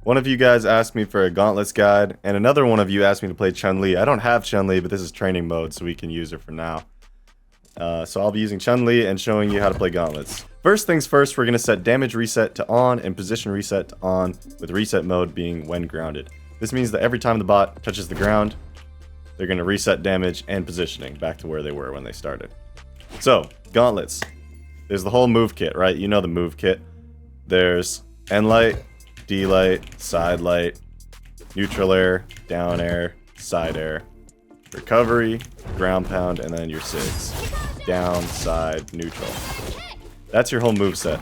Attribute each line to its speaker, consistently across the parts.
Speaker 1: One of you guys asked me for a Gauntlets guide, and another one of you asked me to play Chun-Li. I don't have Chun-Li, but this is training mode, so we can use her for now. So I'll be using Chun-Li and showing you how to play Gauntlets. First things first, we're going to set damage reset to on and position reset to on, with reset mode being when grounded. This means that every time the bot touches the ground, they're going to reset damage and positioning back to where they were when they started. So, Gauntlets. There's the whole move kit, right? You know the move kit. There's end light, D light, side light, neutral air, down air, side air, recovery, ground pound, and then your SIGs. Down, side, neutral. That's your whole move set.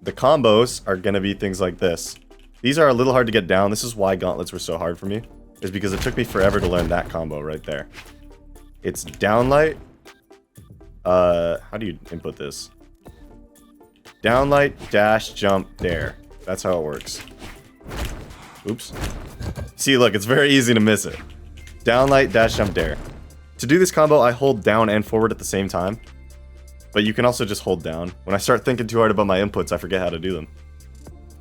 Speaker 1: The combos are going to be things like this. These are a little hard to get down. This is why Gauntlets were so hard for me. Is because it took me forever to learn that combo right there. It's down light. How do you input this? Down light, dash, jump, dare. That's how it works. Oops. See, look, it's very easy to miss it. Down light, dash, jump, dare. To do this combo, I hold down and forward at the same time. But you can also just hold down. When I start thinking too hard about my inputs, I forget how to do them.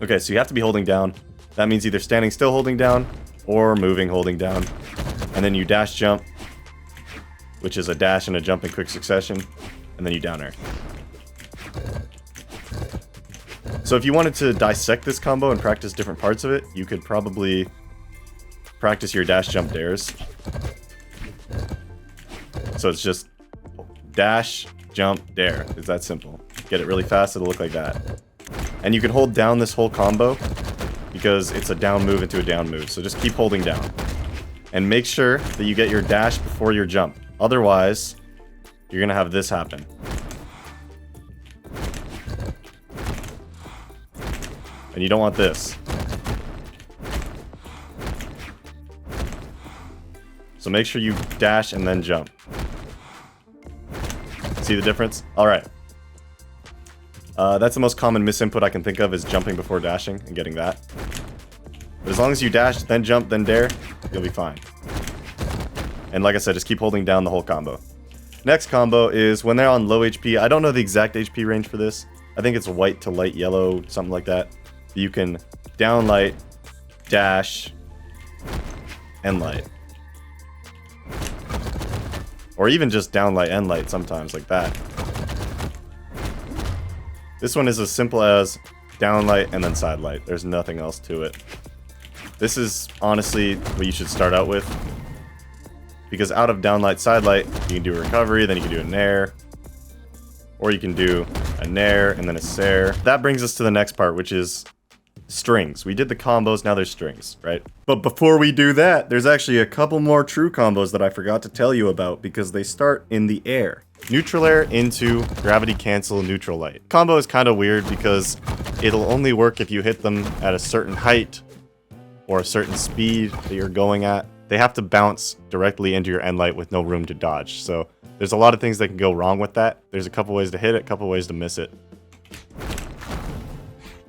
Speaker 1: Okay, so you have to be holding down. That means either standing still holding down, or moving holding down. And then you dash jump, which is a dash and a jump in quick succession. And then you down air. So if you wanted to dissect this combo and practice different parts of it, you could probably practice your dash jump dares. So it's just dash, jump, dare. It's that simple. Get it really fast, it'll look like that. And you can hold down this whole combo because it's a down move into a down move. So just keep holding down. And make sure that you get your dash before your jump. Otherwise, you're gonna have this happen. And you don't want this. So make sure you dash and then jump. See the difference? Alright. That's the most common misinput I can think of, is jumping before dashing and getting that. But as long as you dash, then jump, then dare, you'll be fine. And like I said, just keep holding down the whole combo. Next combo is when they're on low HP. I don't know the exact HP range for this. I think it's white to light yellow, something like that. You can down light, dash, end light. Or even just down light, end light sometimes, like that. This one is as simple as down light and then side light. There's nothing else to it. This is honestly what you should start out with. Because out of down light, side light, you can do a recovery, then you can do a nair. Or you can do a nair and then a sair. That brings us to the next part, which is strings. We did the combos, now there's strings, right? But before we do that, there's actually a couple more true combos that I forgot to tell you about because they start in the air. Neutral air into gravity cancel neutral light. Combo is kind of weird because it'll only work if you hit them at a certain height or a certain speed that you're going at. They have to bounce directly into your end light with no room to dodge. So there's a lot of things that can go wrong with that. There's a couple ways to hit it, a couple ways to miss it.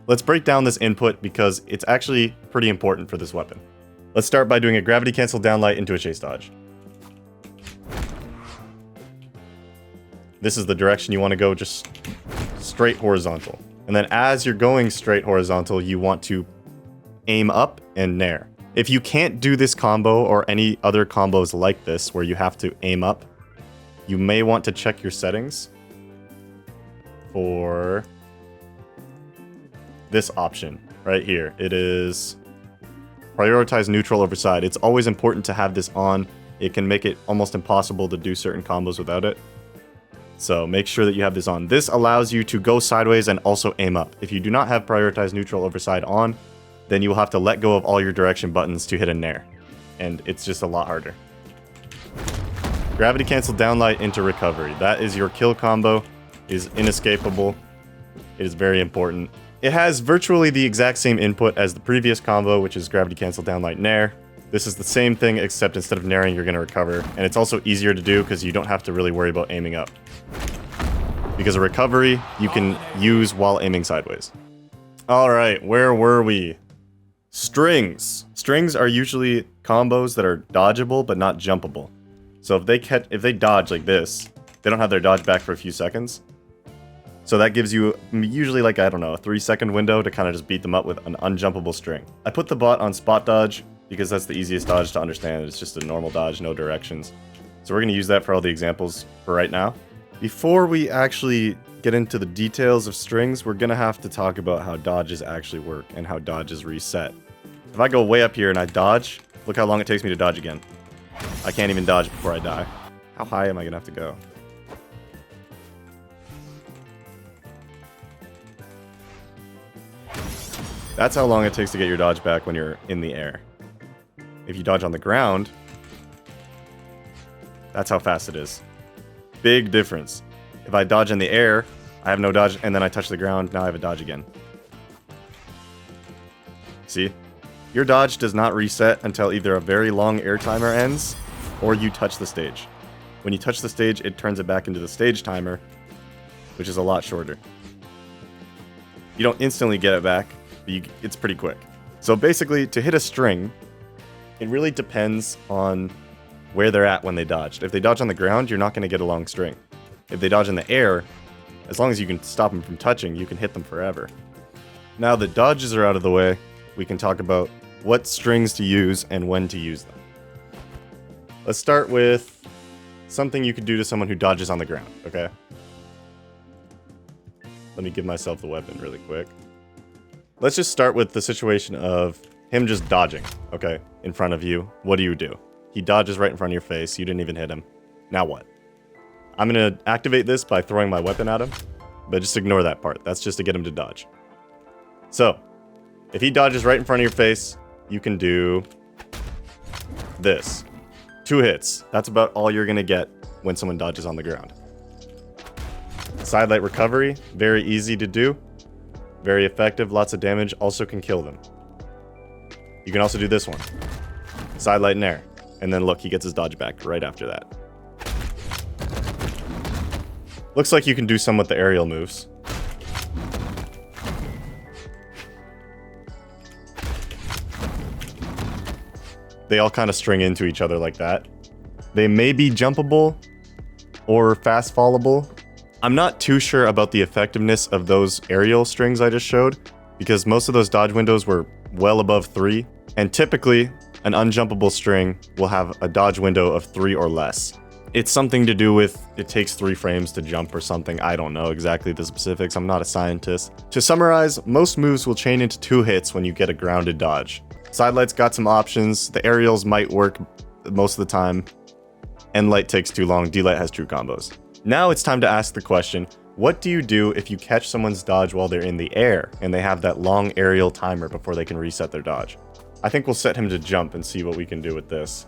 Speaker 1: Let's break down this input because it's actually pretty important for this weapon. Let's start by doing a gravity cancel down light into a chase dodge. This is the direction you want to go, just straight horizontal. And then as you're going straight horizontal, you want to aim up and nair. If you can't do this combo or any other combos like this where you have to aim up, you may want to check your settings for this option right here. It is prioritize neutral over side. It's always important to have this on. It can make it almost impossible to do certain combos without it. So make sure that you have this on. This allows you to go sideways and also aim up. If you do not have prioritize neutral over side on, then you will have to let go of all your direction buttons to hit a nair. And it's just a lot harder. Gravity cancel downlight into recovery. That is your kill combo. It is inescapable. It is very important. It has virtually the exact same input as the previous combo, which is gravity cancel downlight nair. This is the same thing, except instead of nairing, you're going to recover. And it's also easier to do because you don't have to really worry about aiming up. Because a recovery, you can use while aiming sideways. Alright, where were we? Strings. Strings are usually combos that are dodgeable, but not jumpable. So if they dodge like this, they don't have their dodge back for a few seconds. So that gives you usually like, I don't know, a 3-second window to kind of just beat them up with an unjumpable string. I put the bot on spot dodge because that's the easiest dodge to understand. It's just a normal dodge, no directions. So we're going to use that for all the examples for right now. Before we actually get into the details of strings, we're going to have to talk about how dodges actually work and how dodges reset. If I go way up here and I dodge, look how long it takes me to dodge again. I can't even dodge before I die. How high am I going to have to go? That's how long it takes to get your dodge back when you're in the air. If you dodge on the ground, that's how fast it is. Big difference. If I dodge in the air, I have no dodge, and then I touch the ground, now I have a dodge again. See? Your dodge does not reset until either a very long air timer ends, or you touch the stage. When you touch the stage, it turns it back into the stage timer, which is a lot shorter. You don't instantly get it back, but it's pretty quick. So basically, to hit a string, it really depends on where they're at when they dodged. If they dodge on the ground, you're not going to get a long string. If they dodge in the air, as long as you can stop them from touching, you can hit them forever. Now that dodges are out of the way, we can talk about what strings to use and when to use them. Let's start with something you could do to someone who dodges on the ground, okay? Let me give myself the weapon really quick. Let's just start with the situation of him just dodging, okay, in front of you. What do? He dodges right in front of your face. You didn't even hit him. Now what? I'm going to activate this by throwing my weapon at him, but just ignore that part. That's just to get him to dodge. So, if he dodges right in front of your face, you can do this. 2 hits. That's about all you're going to get when someone dodges on the ground. Sidelight recovery, very easy to do. Very effective, lots of damage, also can kill them. You can also do this one. Sidelight and air. And then look, he gets his dodge back right after that. Looks like you can do some with the aerial moves. They all kind of string into each other like that. They may be jumpable or fast fallable. I'm not too sure about the effectiveness of those aerial strings I just showed, because most of those dodge windows were well above 3, and typically an unjumpable string will have a dodge window of 3 or less. It's something to do with it takes 3 frames to jump or something. I don't know exactly the specifics. I'm not a scientist. To summarize, most moves will chain into 2 hits when you get a grounded dodge. Sidelight's got some options. The aerials might work most of the time. End light takes too long. D-light has true combos. Now it's time to ask the question, what do you do if you catch someone's dodge while they're in the air and they have that long aerial timer before they can reset their dodge? I think we'll set him to jump and see what we can do with this.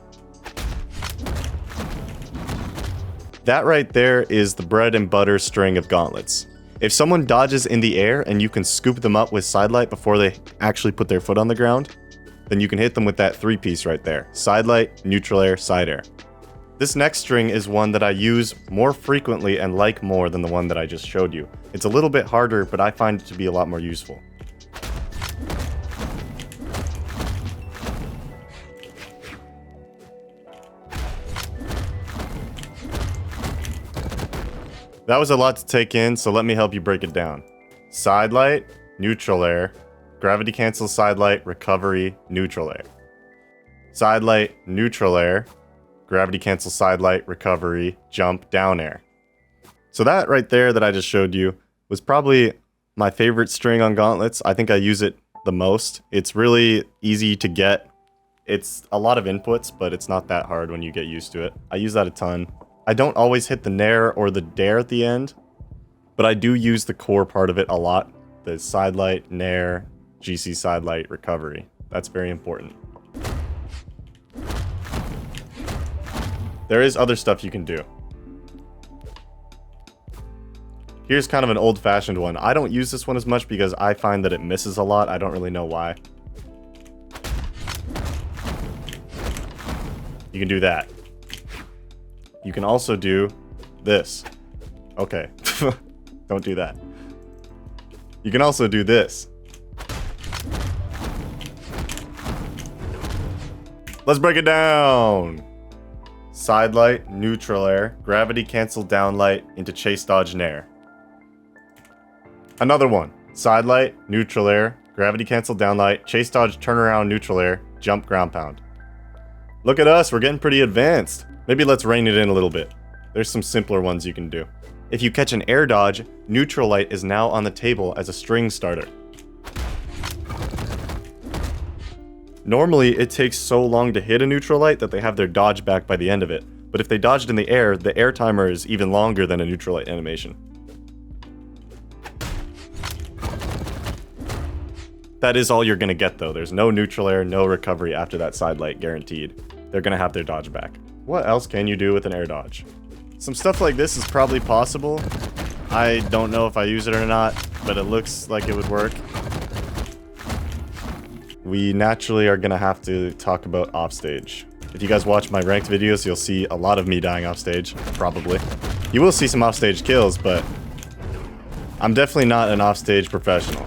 Speaker 1: That right there is the bread and butter string of gauntlets. If someone dodges in the air and you can scoop them up with sidelight before they actually put their foot on the ground, then you can hit them with that 3-piece right there. Sidelight, neutral air, side air. This next string is one that I use more frequently and like more than the one that I just showed you. It's a little bit harder, but I find it to be a lot more useful. That was a lot to take in, so let me help you break it down. Sidelight, neutral air, gravity cancel sidelight, recovery, neutral air. Sidelight, neutral air, gravity cancel sidelight, recovery, jump, down air. So that right there that I just showed you was probably my favorite string on gauntlets. I think I use it the most. It's really easy to get. It's a lot of inputs, but it's not that hard when you get used to it. I use that a ton. I don't always hit the nair or the dare at the end, but I do use the core part of it a lot. The sidelight, nair, GC sidelight, recovery. That's very important. There is other stuff you can do. Here's kind of an old-fashioned one. I don't use this one as much because I find that it misses a lot. I don't really know why. You can do that. You can also do this. Okay. Don't do that. You can also do this. Let's break it down. Sidelight, neutral air, gravity cancel downlight into chase dodge nair. Another one. Side light, neutral air, gravity cancel down light, chase dodge, turn around, neutral air, jump, ground pound. Look at us, we're getting pretty advanced. Maybe let's rein it in a little bit. There's some simpler ones you can do. If you catch an air dodge, neutral light is now on the table as a string starter. Normally, it takes so long to hit a neutral light that they have their dodge back by the end of it. But if they dodged in the air timer is even longer than a neutral light animation. That is all you're gonna get though. There's no neutral air, no recovery after that side light guaranteed. They're gonna have their dodge back. What else can you do with an air dodge? Some stuff like this is probably possible. I don't know if I use it or not, but it looks like it would work. We naturally are gonna have to talk about offstage. If you guys watch my ranked videos, you'll see a lot of me dying offstage, probably. You will see some offstage kills, but I'm definitely not an offstage professional.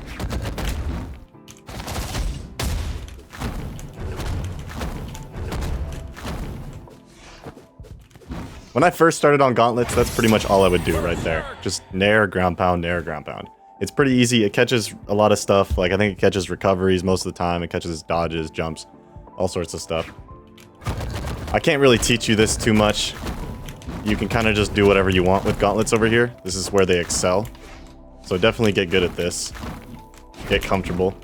Speaker 1: When I first started on gauntlets, that's pretty much all I would do right there. Just nair, ground pound, nair, ground pound. It's pretty easy. It catches a lot of stuff. Like, I think it catches recoveries most of the time. It catches dodges, jumps, all sorts of stuff. I can't really teach you this too much. You can kind of just do whatever you want with gauntlets over here. This is where they excel. So definitely get good at this. Get comfortable.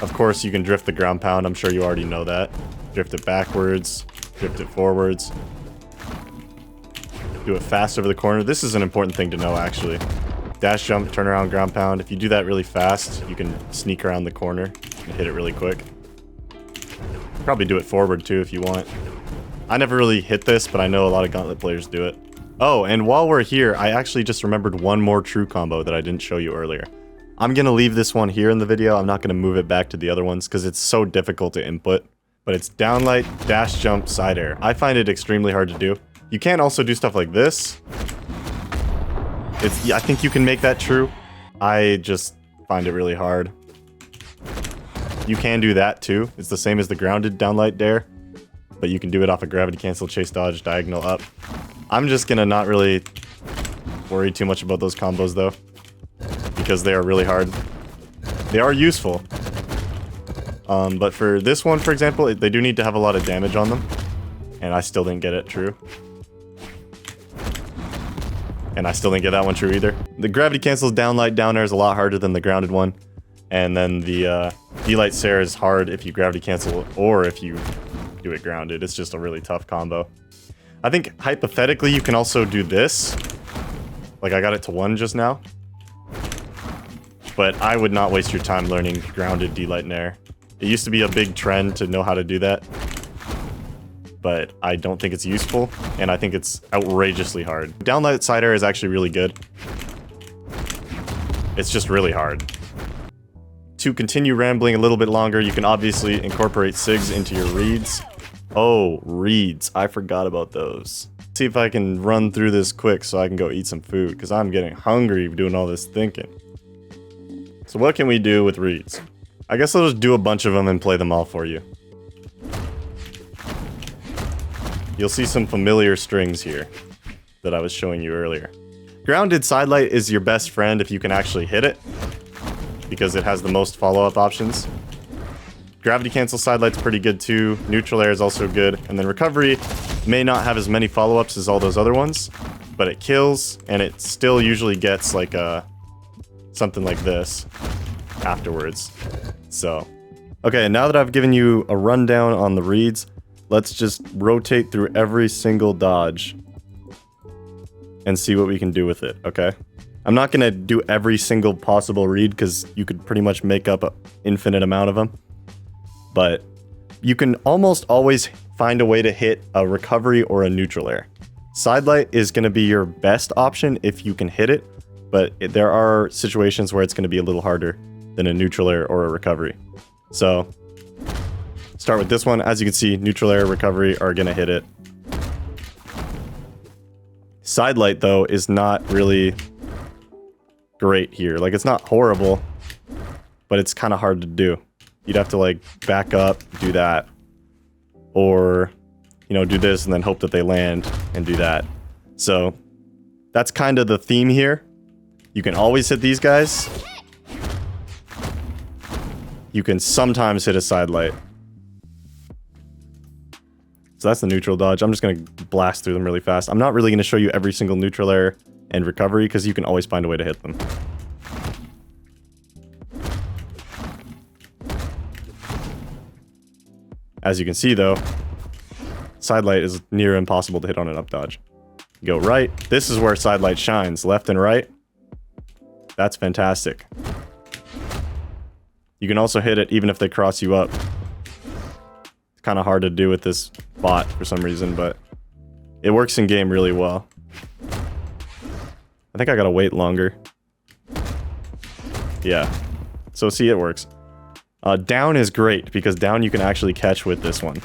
Speaker 1: Of course, you can drift the ground pound. I'm sure you already know that. Drift it backwards. Drift it forwards. Do it fast over the corner. This is an important thing to know, actually. Dash jump, turn around, ground pound. If you do that really fast, you can sneak around the corner and hit it really quick. Probably do it forward, too, if you want. I never really hit this, but I know a lot of gauntlet players do it. Oh, and while we're here, I actually just remembered one more true combo that I didn't show you earlier. I'm going to leave this one here in the video. I'm not going to move it back to the other ones because it's so difficult to input. But it's downlight, dash jump, side air. I find it extremely hard to do. You can also do stuff like this. I think you can make that true. I just find it really hard. You can do that too. It's the same as the grounded downlight dare. But you can do it off a gravity cancel, chase dodge, diagonal up. I'm just going to not really worry too much about those combos though. Because they are really hard. They are useful. But for this one, for example, they do need to have a lot of damage on them. And I still didn't get it true. And I still didn't get that one true either. The gravity cancels downlight down air is a lot harder than the grounded one. And then the D-light Sarah is hard if you gravity cancel or if you do it grounded. It's just a really tough combo. I think hypothetically you can also do this. Like I got it to 1 just now. But I would not waste your time learning grounded D-light nair. It used to be a big trend to know how to do that. But I don't think it's useful, and I think it's outrageously hard. Downlight side air is actually really good. It's just really hard. To continue rambling a little bit longer, you can obviously incorporate SIGs into your reads. Oh, reads. I forgot about those. See if I can run through this quick so I can go eat some food, because I'm getting hungry doing all this thinking. So what can we do with reads? I guess I'll just do a bunch of them and play them all for you. You'll see some familiar strings here that I was showing you earlier. Grounded sidelight is your best friend if you can actually hit it, because it has the most follow-up options. Gravity cancel sidelight's pretty good too. Neutral air is also good. And then recovery may not have as many follow-ups as all those other ones, but it kills, and it still usually gets like something like this afterwards. So, okay, now that I've given you a rundown on the reads, let's just rotate through every single dodge and see what we can do with it, okay? I'm not gonna do every single possible read because you could pretty much make up an infinite amount of them. But you can almost always find a way to hit a recovery or a neutral air. Sidelight is gonna be your best option if you can hit it, but there are situations where it's gonna be a little harder than a neutral air or a recovery. So, start with this one. As you can see, neutral air, recovery are gonna hit it. Sidelight, though, is not really great here. Like, it's not horrible, but it's kind of hard to do. You'd have to, like, back up, do that. Or, you know, do this and then hope that they land and do that. So that's kind of the theme here. You can always hit these guys. You can sometimes hit a side light. So that's the neutral dodge. I'm just going to blast through them really fast. I'm not really going to show you every single neutral air and recovery because you can always find a way to hit them. As you can see though, side light is near impossible to hit on an up dodge. Go right. This is where side light shines. Left and right. That's fantastic. You can also hit it even if they cross you up. It's kind of hard to do with this bot for some reason, but it works in game really well. I think I gotta wait longer. Yeah. So see, it works. Down is great because down you can actually catch with this one.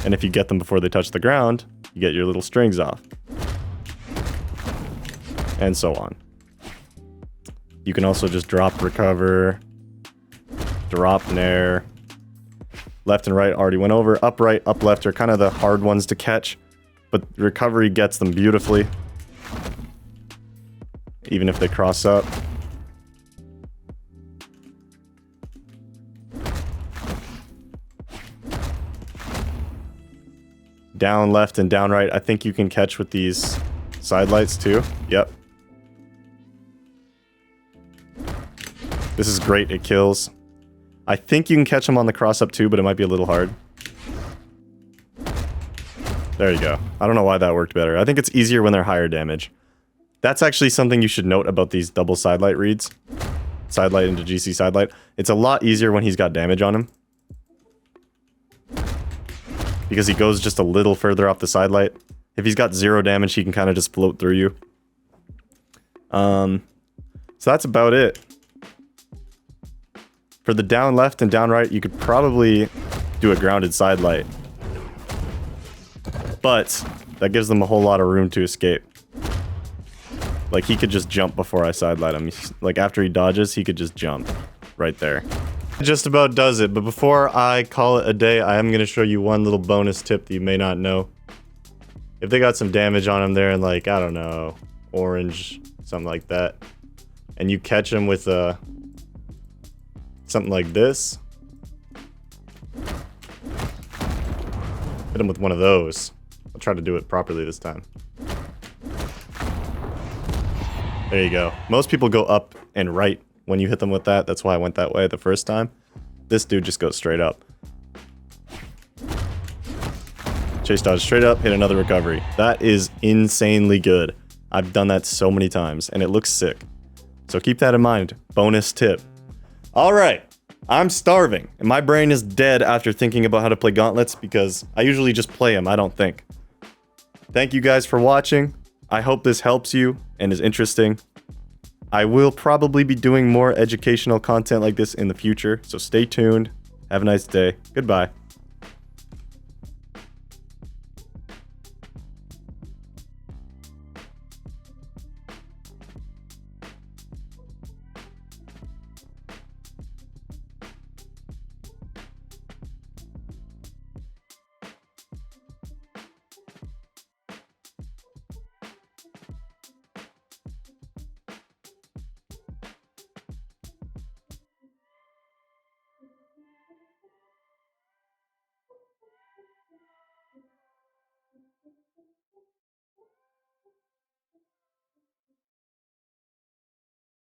Speaker 1: And if you get them before they touch the ground, you get your little strings off. And so on. You can also just drop recover, drop nair. Left and right already went over. Up right, up left are kind of the hard ones to catch, but recovery gets them beautifully. Even if they cross up. Down left and down right, I think you can catch with these side lights too. Yep. This is great, it kills. I think you can catch them on the cross up too, but it might be a little hard. There you go. I don't know why that worked better. I think it's easier when they're higher damage. That's actually something you should note about these double side light reads. Side light into GC side light. It's a lot easier when he's got damage on him. Because he goes just a little further off the side light. If he's got 0 damage, he can kind of just float through you. So that's about it. For the down left and down right, you could probably do a grounded side light. But that gives them a whole lot of room to escape. Like, he could just jump before I side light him. Like, after he dodges, he could just jump right there. Just about does it, but before I call it a day, I am going to show you one little bonus tip that you may not know. If they got some damage on him there and, like, I don't know, orange, something like that, and you catch him with something like this, hit him with one of those. I'll try to do it properly this time. There you go. Most people go up and right when you hit them with that. That's why I went that way the first time. This dude just goes straight up. Chase dodge straight up, hit another recovery. That is insanely good. I've done that so many times, and it looks sick. So keep that in mind. Bonus tip. Alright, I'm starving, and my brain is dead after thinking about how to play gauntlets, because I usually just play them, I don't think. Thank you guys for watching. I hope this helps you and is interesting. I will probably be doing more educational content like this in the future, so stay tuned. Have a nice day. Goodbye.